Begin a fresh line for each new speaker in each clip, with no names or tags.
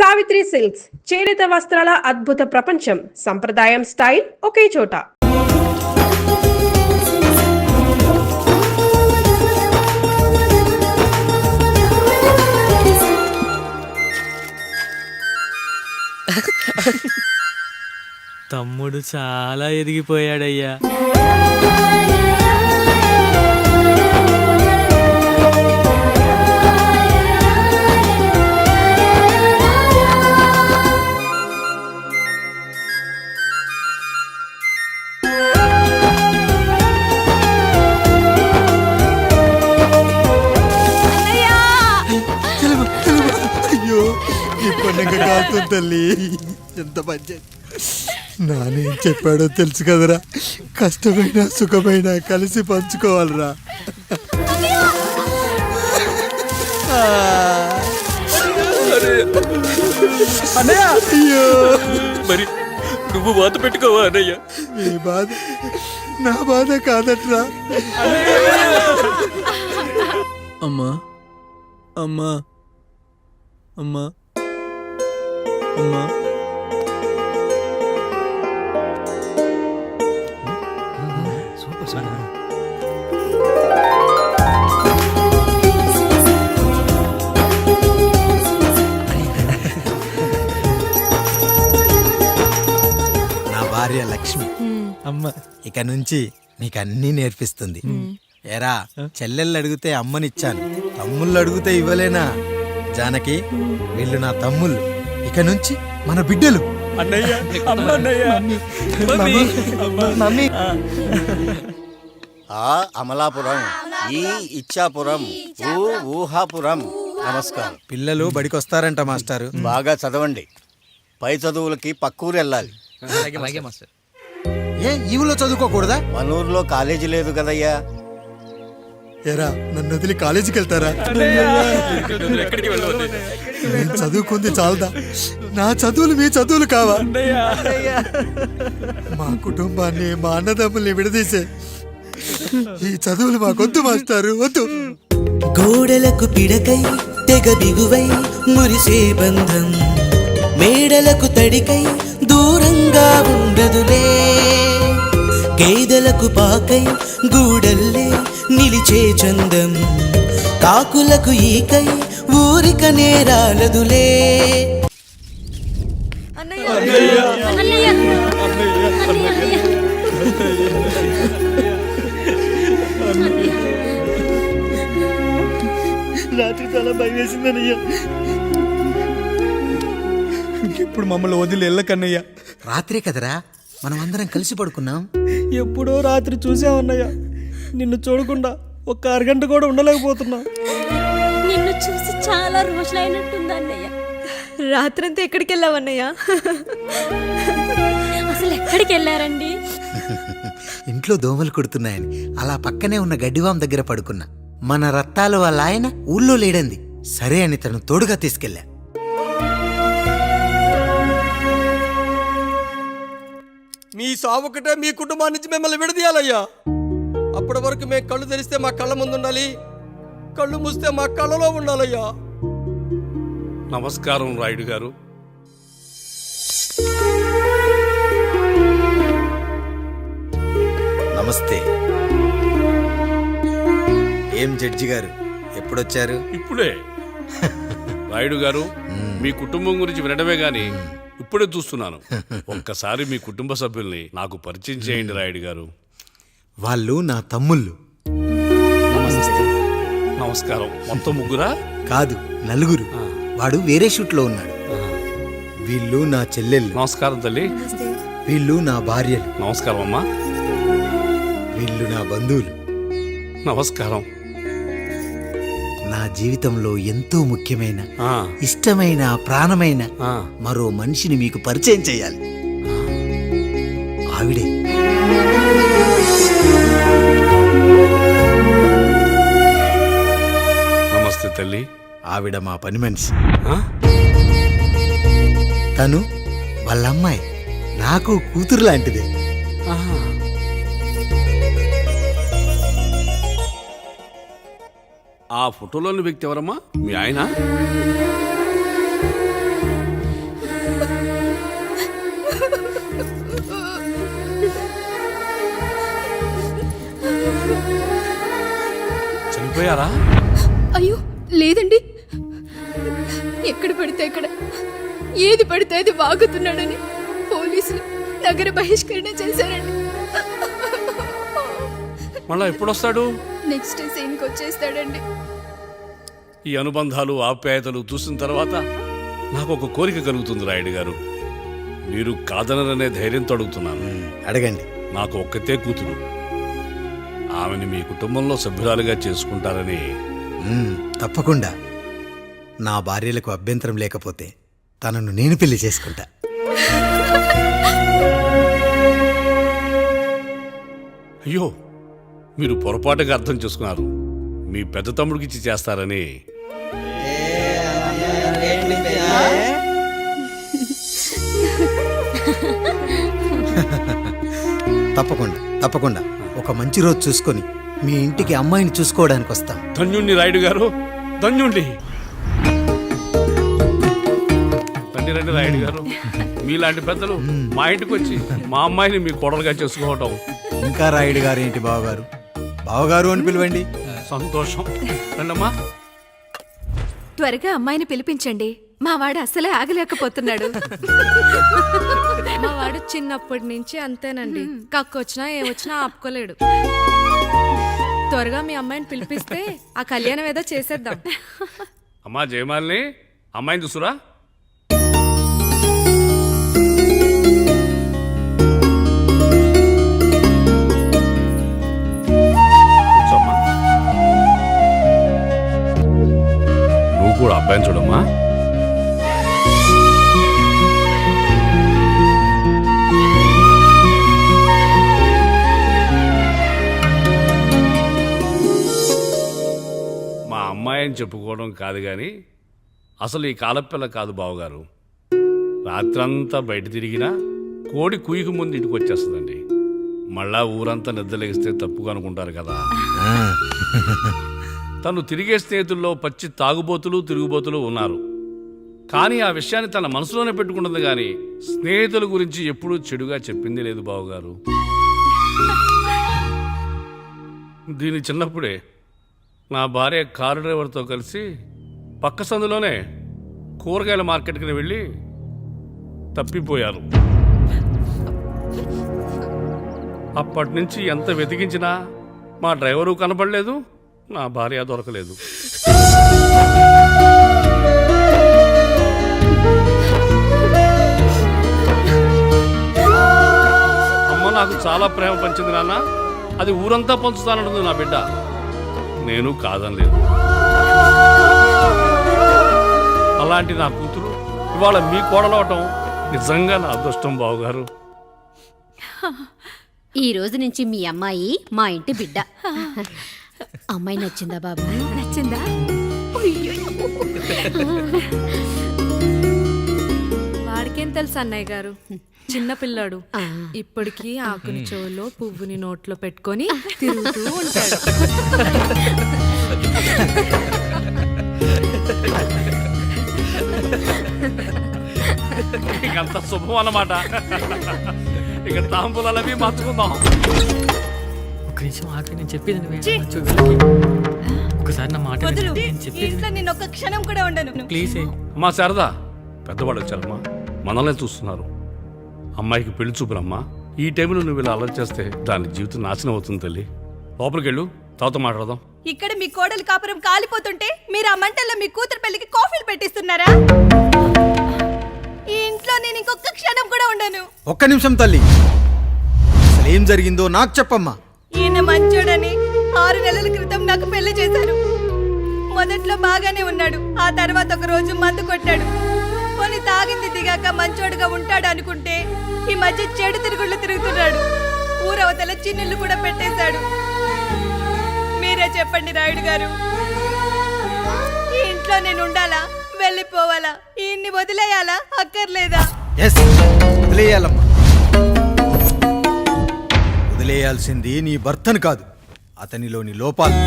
Savitri silks చేనేత వస్త్రాల అద్భుత ప్రపంచం. సంప్రదాయం స్టైల్ ఒకే చోట.
తమ్ముడు చాలా ఎదిగిపోయాడయ్యా.
అయ్యో ఈ పండుగ కాదు తల్లి, ఎంత పంచాయతీ. నానేం చెప్పాడో తెలుసు కదరా, కష్టమైన సుఖమైన కలిసి పంచుకోవాలరా. అయ్యో
మరి నువ్వు బాధ పెట్టుకోవా అన్నయ్య?
ఈ బాధ నా బాధ కాదట్రా. అమ్మా అమ్మా అమ్మా అమ్మా నా భార్య లక్ష్మి అమ్మ ఇక నుంచి నీకు అన్నీ నేర్పిస్తుంది. ఏరా, చెల్లెళ్ళు అడిగితే అమ్మనిచ్చాను, తమ్ముళ్ళు అడిగితే ఇవ్వలేనా? జానకి, వీళ్ళు నా తమ్ముళ్ళు, ఇక నుంచి మన బిడ్డలు.
ఆ అమలాపురం, ఈ ఇచ్చాపురం, ఊహాపురం. నమస్కారం.
పిల్లలు బడికొస్తారంట మాస్టారు.
బాగా చదవండి, పై చదువులకి పక్కూరు వెళ్ళాలి.
ఏ ఊళ్ళో చదువుకోకూడదా?
మన ఊర్లో కాలేజీ లేదు కదయ్యా.
ఏరా, నన్ను వదిలి కాలేజీకి వెళ్తారా? నేను చదువుకుంది చాలదా? నా చదువులు మీ చదువులు కావా? మా కుటుంబాన్ని, మా అన్నదమ్ముల్ని విడదీసే ఈ చదువులు మాకొద్దు మాస్టారు, వద్దు.
గోడలకు పిడకై తెగ దిగువై మురిసే బంధం, మేడలకు తడికై దూరంగా ఉండదులే. కేదలకు పాకై గూడల్లే నిలిచే చందం, కాకులకు ఈకై ఊరిక నేరాలదులే.
రాత్రి చాలా భయం వేసిందనయ్యా. ఇప్పుడు మమ్మల్ని వదిలి వెళ్ళకన్నయ్యా.
రాత్రే కదరా మనం అందరం కలిసి పడుకున్నాం.
ఎప్పుడో రాత్రి చూసామన్నయ్య, నిన్ను చూడకుండా ఒక్క అరగంట కూడా ఉండలేకపోతున్నా.
నిన్ను చూసి చాలా రోజులైనట్టుంది అన్నయ్య.
రాత్రంతా ఎక్కడికి వెళ్ళావన్నయ్య?
అసలు ఎక్కడికి వెళ్ళారండి?
ఇంట్లో దోమలు కుడుతున్నాయని అలా పక్కనే ఉన్న గడ్డివాం దగ్గర పడుకున్నా. మన రత్తాలు వాళ్ళ ఆయన ఊళ్ళో లేడంది. సరే అని తను తోడుగా తీసుకెళ్ళా.
మీ సావుకటే మీ కుటుంబాన్ని నుంచి మిమ్మల్ని విడదీయాలయ్యా. అప్పటి వరకు మేము కళ్ళు తెరిస్తే మా కళ్ళ ముందు ఉండాలి, కళ్ళు మూస్తే మా కళ్ళలో ఉండాలయ్యా.
నమస్కారం రాయుడు గారు.
నమస్తే. ఏం జడ్జి గారు, ఎప్పుడొచ్చారు?
ఇప్పుడే. రాయుడు గారు, మీ కుటుంబం గురించి వినడమే గాని ఇప్పుడే చూస్తున్నాను. ఒక్కసారి మీ కుటుంబ సభ్యుల్ని నాకు పరిచయం చేయండి రాయుడు గారు.
వాళ్ళు నా తమ్ముళ్ళు.
నమస్కారం. మొత్తం ముగ్గురా?
కాదు, నలుగురు. వాడు వేరే షూట్లో ఉన్నాడు. వీళ్ళు నా చెల్లెళ్ళు.
నమస్కారం తల్లి.
వీళ్ళు నా భార్యలు.
నమస్కారం అమ్మా.
వీళ్ళు నా బంధువులు.
నమస్కారం.
నా జీవితంలో ఎంతో ముఖ్యమైన,
ఆ,
ఇష్టమైన, ప్రాణమైన
ఆ.
మరో మనిషిని మీకు పరిచయం చేయాలి. ఆవిడే
నమస్తే తల్లి.
ఆవిడ మా పని మనిషి.
ఆ?
తను వాళ్ళ అమ్మాయి, నాకు కూతురు లాంటిదే.
ఆహా. ఆ ఫోటోలోని వ్యక్తి ఎవరమ్మా? మీ ఆయన? చనిపోయారా?
అయ్యో లేదండి, ఎక్కడ పడితే అక్కడ ఏది పడితే అది వాగుతున్నాడని పోలీసులు నగర బహిష్కరణ చేశారండి.
మళ్ళా ఎప్పుడొస్తాడు?
నెక్స్ట్ సీన్కి వచ్చేస్తాడండి.
ఈ అనుబంధాలు ఆప్యాయతలు చూసిన తర్వాత నాకు ఒక కోరిక కలుగుతుంది రాయుడు గారు. మీరు కాదనరనే ధైర్యంతో అడుగుతున్నాను.
అడగండి.
నాకు ఒక్కతే కూతురు. ఆమెను మీ కుటుంబంలో సభ్యురాలుగా చేసుకుంటారని.
తప్పకుండా. నా భార్యలకు అభ్యంతరం లేకపోతే తనను నేను పెళ్లి చేసుకుంటా.
అయ్యో, మీరు పొరపాటుగా అర్థం చేసుకున్నారు. మీ పెద్ద తమ్ముడికి ఇచ్చి చేస్తారని.
తప్పకుండా తప్పకుండా ఒక మంచి రోజు చూసుకొని మీ ఇంటికి అమ్మాయిని చూసుకోవడానికి వస్తాం.
ధన్యుణ్ణి రాయుడు గారు, ధన్యుణ్ణి. రండి రండి రాయుడు గారు, మీలాంటి పెద్దలు మా ఇంటికి వచ్చి మా అమ్మాయిని మీ కోడలుగా చేసుకోవటం.
ఇంకా రాయుడు గారు ఏంటి బావగారు? బావగారు అని పిలవండి.
సంతోషం. రండమ్మా.
త్వరగా అమ్మాయిని పిలిపించండి, మా వాడు అసలే ఆగలేకపోతున్నాడు.
మా వాడు చిన్నప్పటి నుంచి అంతేనండి, కక్కొచ్చినా ఏమొచ్చినా ఆపుకోలేడు. త్వరగా మీ అమ్మాయిని పిలిపిస్తే ఆ కళ్యాణం ఏదో చేసేద్దాం.
అమ్మా జయమాలిని, అమ్మాయిని చూసురా. కూర్చోమ్మా. నువ్వు కూడా అబ్బాయిని చూడమ్మా. మా అమ్మాయి అని చెప్పుకోవడం కాదు కానీ అసలు ఈ కాలపిల్ల కాదు బావగారు. రాత్రంతా బయట తిరిగినా కోడి కుయ్యకు ముందు ఇంటికి వచ్చేస్తుందండి. మళ్ళా ఊరంతా నిద్రలేగిస్తే తప్పుగా అనుకుంటారు కదా. తను తిరిగే స్నేహితుల్లో పచ్చి తాగుబోతులు తిరుగుబోతులు ఉన్నారు. కానీ ఆ విషయాన్ని తన మనసులోనే పెట్టుకుంటుంది కానీ స్నేహితుల గురించి ఎప్పుడూ చెడుగా చెప్పింది లేదు బావగారు. దీని చిన్నప్పుడే నా భార్య కారు డ్రైవర్తో కలిసి పక్క సందులోనే కూరగాయల మార్కెట్కి వెళ్ళి తప్పిపోయారు. అప్పటి నుంచి ఎంత వెతికించినా మా డ్రైవరు కనపడలేదు, నా భార్య దొరకలేదు. అమ్మ నాకు చాలా ప్రేమ పంచింది నాన్న, అది ఊరంతా పంచుతానంటుంది నా బిడ్డ. నేను కాదనలేదు. అలాంటి నా కూతురు ఇవాళ మీ కోడలవటం నిజంగా నా అదృష్టం బావగారు.
ఈ రోజు నుంచి మీ అమ్మాయి మా ఇంటి బిడ్డ. అమ్మాయి నచ్చిందా బాబు?
నచ్చిందా?
వాడికేం తెలుసు అన్నయ్య గారు, చిన్న పిల్లాడు. ఇప్పటికీ ఆకుని చెవులో పువ్వుని నోట్లో పెట్టుకొని తిరుగుతూ ఉంటాడు.
ఇంకంత శుభం అన్నమాట. ఇక తాంబూలవి మార్చుకుందాం.
ఒక నిమిషం ఆగి, నేను చెప్పేది ఒకసారి నా మాట
నేను ఒక్క క్షణం కూడా ఉండను.
ప్లీజ్.
అమ్మా శారదా, పెద్దవాళ్ళు వచ్చారమ్మా, మనల్నే చూస్తున్నారు. అమ్మాయికి పెళ్లి చూపురమ్మా. ఈ టైంలో నువ్వు ఇలా అలర్ట్ చేస్తే దాని జీవితం నాశనం అవుతుంది తల్లి. లోపలికి వెళ్ళు, తర్వాత మాట్లాడదాం.
ఇక్కడ మీ కోడలు కాపురం కాలిపోతుంటే మీరు ఆ మంటల్లో మీ కూతురు పెళ్లికి కాఫీలు పెట్టిస్తున్నారా? ఈ ఇంట్లో నేను ఇంకొక క్షణం కూడా ఉండను.
ఒక్క నిమిషం తల్లి, అసలు ఏం జరిగిందో నాకు చెప్పమ్మా.
ఈయన మంచోడని 6 నెలల క్రితం నాకు పెళ్లి చేశారు. మొదట్లో బాగానే ఉన్నాడు, ఆ తర్వాత ఒక రోజు మందు కొట్టాడు. కొన్ని తాగింది దిగాక మంచోడుగా ఉంటాడు అనుకుంటే ఈ మధ్య చెడు తిరుగుళ్ళు తిరుగుతున్నాడు. ఊరవతల చిన్నిళ్ళు కూడా పెట్టేశాడు. మీరే చెప్పండి రాయుడు గారు, ఈ ఇంట్లో నేను ఉండాలా, వెళ్ళిపోవాలా, ఈయన్ని వదిలేయాలా, అక్కర్లేదా?
వదిలేయాలమ్మా. వదిలేయాల్సింది నీ భర్తను కాదు, అతనిలోని లోపాలు.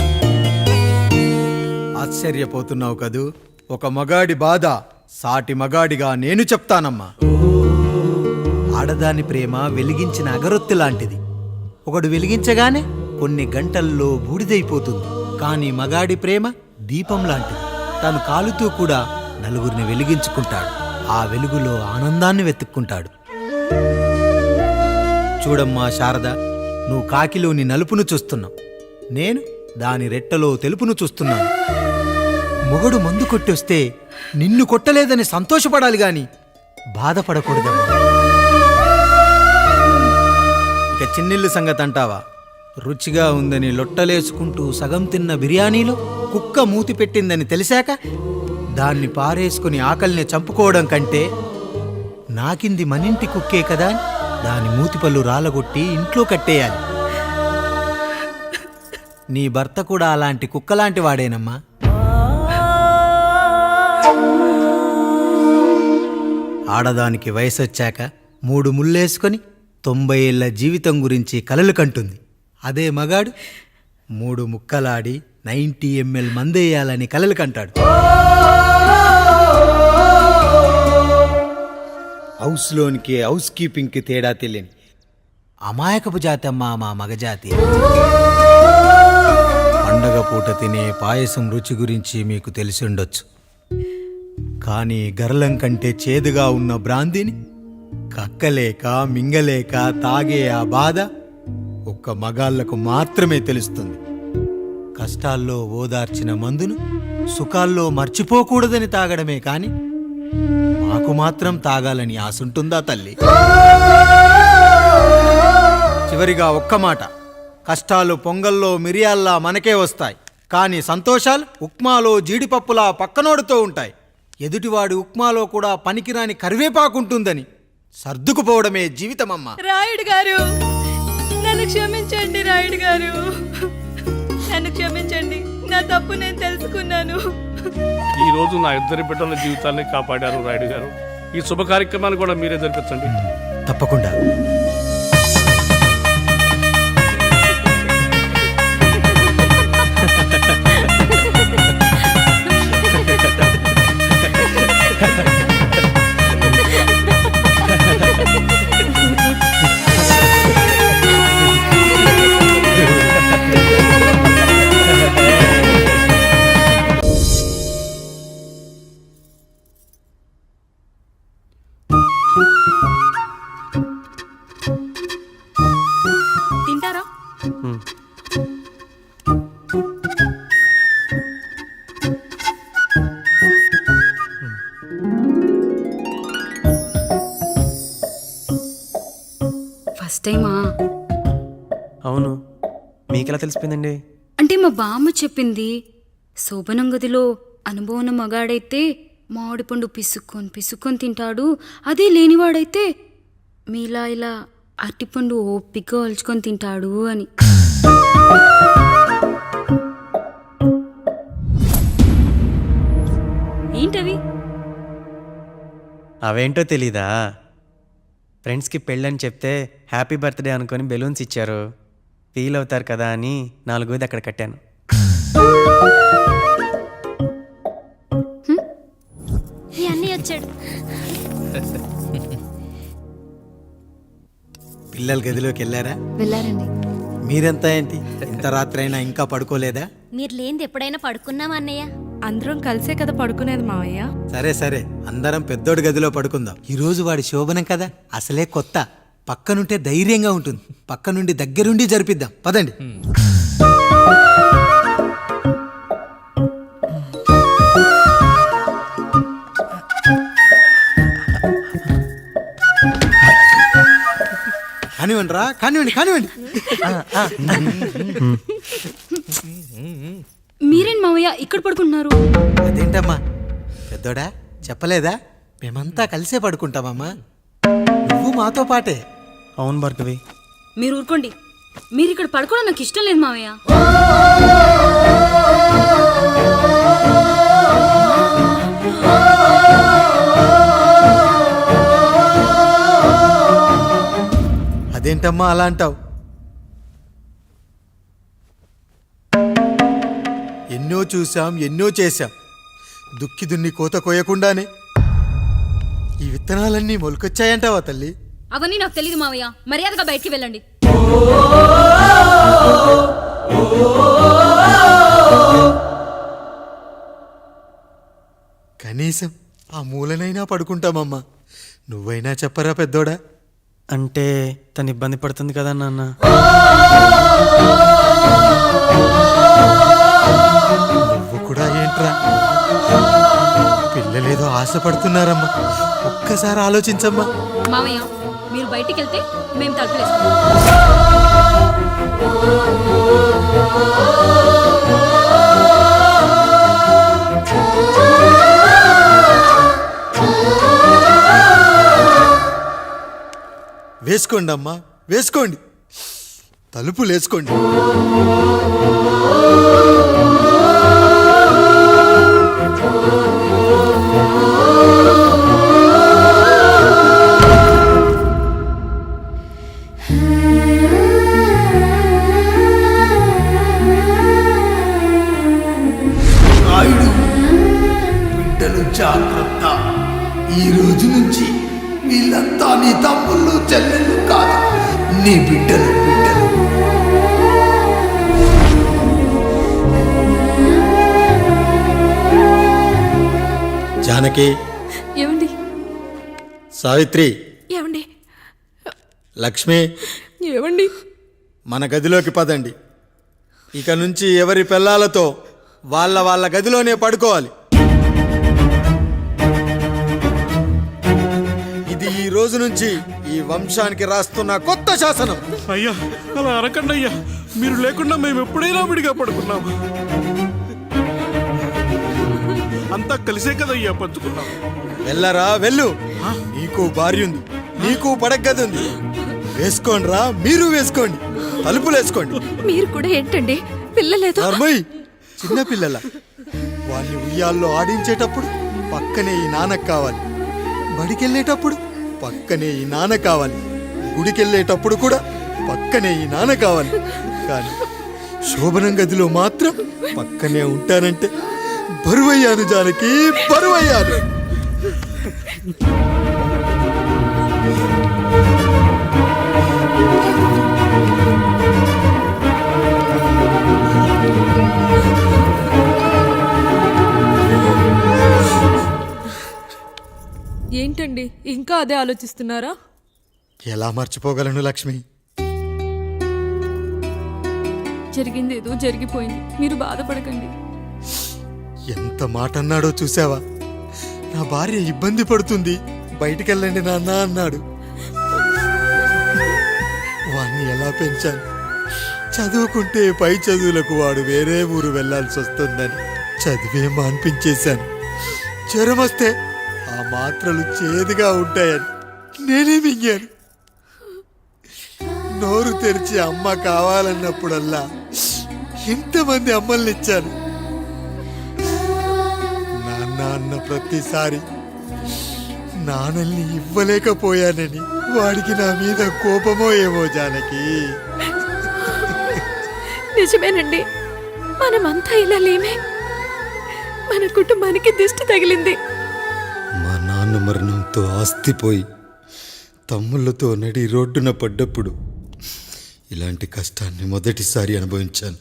ఆశ్చర్యపోతున్నావు కదూ? ఒక మగాడి బాధ సాటి మగాడిగా నేను చెప్తానమ్మా. ఆడదాని ప్రేమ వెలిగించిన అగరొత్తి లాంటిది. ఒకడు వెలిగించగానే కొన్ని గంటల్లో బూడిదైపోతుంది.
కానీ మగాడి ప్రేమ దీపం లాంటిది. తను కాలుతూ కూడా నలుగురిని వెలిగించుకుంటాడు. ఆ వెలుగులో ఆనందాన్ని వెతుక్కుంటాడు. చూడమ్మా శారద, నువ్వు కాకిలోని నలుపును చూస్తున్నావు, నేను దాని రెట్టలో తెలుపును చూస్తున్నాను. మొగడు మందు కొట్టొస్తే నిన్ను కొట్టలేదని సంతోషపడాలి గాని బాధపడకూడదమ్మా. ఇక చిన్నిల్లు సంగతి అంటావా? రుచిగా ఉందని లొట్టలేసుకుంటూ సగం తిన్న బిర్యానీలో కుక్క మూతి పెట్టిందని తెలిసాక దాన్ని పారేసుకుని ఆకలిని చంపుకోవడం కంటే నాకింది మనింటి కుక్కే కదా అని దాని మూతిపళ్ళు రాలగొట్టి ఇంట్లో కట్టేయాలి. నీ భర్త కూడా అలాంటి కుక్కలాంటి వాడేనమ్మా. ఆడదానికి వయసొచ్చాక 3 ముళ్ళేసుకొని 90 ఏళ్ల జీవితం గురించి కలలు కంటుంది. అదే మగాడు 3 ముక్కలాడి 90 ml మందేయాలని కలలు కంటాడు. హౌస్లోనికి హౌస్ కీపింగ్కి తేడా తెలియని అమాయకపు జాతి అమ్మా మా మగజాతి. పండగ పూట తినే పాయసం రుచి గురించి మీకు తెలిసి ఉండొచ్చు, కానీ గర్లం కంటే చేదుగా ఉన్న బ్రాందీని కక్కలేక మింగలేక తాగే ఆ బాధ ఒక్క మగాళ్లకు మాత్రమే తెలుస్తుంది. కష్టాల్లో ఓదార్చిన మందును సుఖాల్లో మర్చిపోకూడదని తాగడమే కాని మాకు మాత్రం తాగాలని ఆశుంటుందా తల్లి? చివరిగా ఒక్క మాట, కష్టాలు పొంగల్లో మిరియాల్లా మనకే వస్తాయి, కానీ సంతోషాలు ఉప్మాలో జీడిపప్పులా పక్కనోడుతూ ఉంటాయి. ఎదుటివాడి ఉప్మాలో కూడా పనికిరాని కరివేపాకుంటుందని సర్దుకుపోవడమే జీవితమమ్మా.
రాయుడు గారు, నన్ను క్షమించండి. రాయుడు గారు, నన్ను క్షమించండి. నా తప్పు నేను తెలుసుకున్నాను.
ఈ రోజు నా 2 బిడ్డల జీవితాన్ని కాపాడారు రాయుడు గారు. ఈ శుభ కార్యక్రమాన్ని కూడా మీరే జరిపించండి.
తప్పకుండా.
తింటారా?
ఫస్ట్ టైమా?
అవును, మీకెలా తెలిసిపోయిందండి?
అంటే మా బామ్మ చెప్పింది. శోభనం గదిలో అనుభవం మగాడైతే మామిడి పండు పిసుక్కొని తింటాడు, అదే లేనివాడైతే మీలా ఇలా అరటిపండు ఓపిగ్గా ఒలుచుకొని తింటాడు అని. ఏంటవి?
అవేంటో తెలీదా? ఫ్రెండ్స్కి పెళ్ళని చెప్తే హ్యాపీ బర్త్డే అనుకొని బెలూన్స్ ఇచ్చారు, ఫీల్ అవుతారు కదా అని 4 అక్కడ కట్టాను.
అన్నీ వచ్చాడు.
పిల్లల గదిలోకి వెళ్ళారా?
వెళ్ళారండి.
మీరెంత ఏంటి ఇంత రాత్రైనా ఇంకా పడుకోలేదా?
మీరు లేనిది ఎప్పుడైనా పడుకున్నామా అన్నయ్య?
అందరం కలిసే కదా పడుకునేది మావయ్య.
సరే అందరం పెద్దోడి గదిలో పడుకుందాం. ఈరోజు వాడి శోభనం కదా, అసలే కొత్త, పక్కనుంటే ధైర్యంగా ఉంటుంది. పక్క నుండి దగ్గరుండి జరిపిద్దాం, పదండి. కానివ్వండి రా, కానివ్వండి.
మీరేం మావయ్య ఇక్కడ పడుకుంటున్నారు?
అదేంటమ్మా పెద్దోడా, చెప్పలేదా? మేమంతా కలిసే పడుకుంటామమ్మా, నువ్వు మాతో పాటే.
అవును భార్గవి.
మీరు ఊరుకోండి. మీరు ఇక్కడ పడుకోవడం నాకు ఇష్టం లేదు మావయ్య.
అదేంటమ్మా అలా అంటావు? ఎన్నో చూశాం, ఎన్నో చేశాం, దుక్కి దున్ని కోత కోయకుండానే ఈ విత్తనాలన్నీ మొలకొచ్చాయంటావా తల్లి?
అవన్నీ నాకు తెలియదు మావయ్య, మర్యాదగా బయటికి వెళ్ళండి.
కనీసం ఆ మూలనైనా పడుకుంటామమ్మా. నువ్వైనా చెప్పరా పెద్దోడా?
అంటే తను ఇబ్బంది పడుతుంది కదా నాన్న.
నువ్వు కూడా ఏంట్రా? పిల్లలేదో ఆశపడుతున్నారమ్మా. ఒక్కసారి ఆలోచించమ్మా.
మామయ్య మీరు బయటికి వెళ్తే మేము తలుపులేస్తాం.
వేసుకోండి అమ్మా, వేసుకోండి. తలుపులు వేసుకోండి.
నాయుడు, బిడ్డలు జాగ్రత్త. ఈ రోజు నుంచి వీళ్ళంతా నీ తమ్ముళ్ళు చెల్లెళ్ళు కాదు, నీ బిడ్డలు.
జానకి,
ఏమండి
సావిత్రి,
ఏమండి
లక్ష్మి,
ఏమండి
మన గదిలోకి పదండి. ఇక నుంచి ఎవరి పిల్లలతో వాళ్ళ గదిలోనే పడుకోవాలి. ఇది ఈ రోజు నుంచి ఈ వంశానికి రాస్తున్న కొత్త శాసనం.
అయ్యా అలా అరకండి అయ్యా, మీరు లేకుండా మేము ఎప్పుడైనా విడిగా పడుకున్నాము. అంతా కలిసే కదయ్యా పంచుకున్నాం.
వెళ్ళరా వెళ్ళు. నీకు భార్య ఉంది, నీకు పడగది ఉంది. వేసుకోండిరా, మీరు వేసుకోండి. తలుపులు వేసుకోండి.
మీరు కూడా ఏంటండి పిల్లలేదు?
నర్మయ్, చిన్న పిల్లల వాళ్ళని ఉయ్యాల్లో ఆడించేటప్పుడు పక్కనే ఈ నాన్న కావాలి. బడికెళ్ళేటప్పుడు పక్కనే ఈ నాన్న కావాలి. గుడికెళ్ళేటప్పుడు కూడా పక్కనే ఈ నాన్న కావాలి. కానీ శోభనం గదిలో మాత్రం పక్కనే ఉంటానంటే బరువయ్యాను జానకి, బరువయ్యాను.
ఏంటండి ఇంకా అదే ఆలోచిస్తున్నారా?
ఎలా మర్చిపోగలను లక్ష్మి?
జరిగింది ఏదో జరిగిపోయింది, మీరు బాధపడకండి.
ఎంత మాట అన్నాడో చూసావా? నా భార్య ఇబ్బంది పడుతుంది, బయటికెళ్ళండి నాన్న అన్నాడు. వాణ్ణి ఎలా పెంచాను? చదువుకుంటే పై చదువులకు వాడు వేరే ఊరు వెళ్లాల్సి వస్తుందని చదివే మాన్పించేశాను. జ్వరం వస్తే ఆ మాత్రలు చేదుగా ఉంటాయని నేనే మింగాను. నోరు తెరిచి అమ్మ కావాలన్నప్పుడల్లా ఎంతమంది అమ్మల్ని ఇచ్చాను. నాన్న అన్న ప్రతిసారి నాన్నల్ని ఇవ్వలేకపోయానని వాడికి నా మీద కోపమో ఏమో జానకి.
నిజమేనండి, మనమంతా ఇలా లేమే. మన కుటుంబానికి దిష్టి తగిలింది.
మా నాన్న మరణంతో ఆస్తిపోయి తమ్ముళ్ళతో నడి రోడ్డున పడ్డప్పుడు ఇలాంటి కష్టాన్ని మొదటిసారి అనుభవించాను.